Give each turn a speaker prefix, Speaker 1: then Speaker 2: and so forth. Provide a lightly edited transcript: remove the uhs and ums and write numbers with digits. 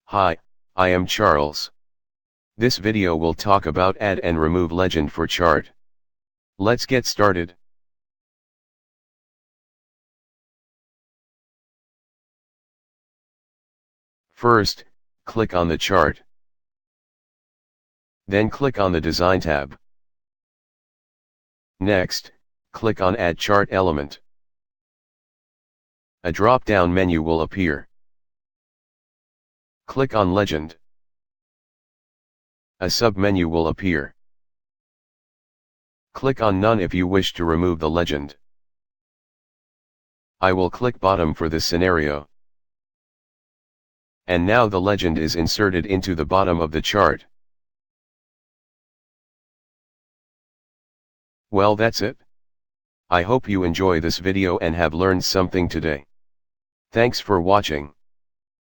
Speaker 1: Hi, I am Charles. This video will talk about add and remove legend for chart. Let's get started. First, click on the chart. Then click on the Design tab. Next, click on Add Chart Element. A drop-down menu will appear. Click on Legend. A sub-menu will appear. Click on None if you wish to remove the legend. I will click Bottom for this scenario. And now the legend is inserted into the bottom of the chart. Well, that's it. I hope you enjoy this video and have learned something today. Thanks for watching.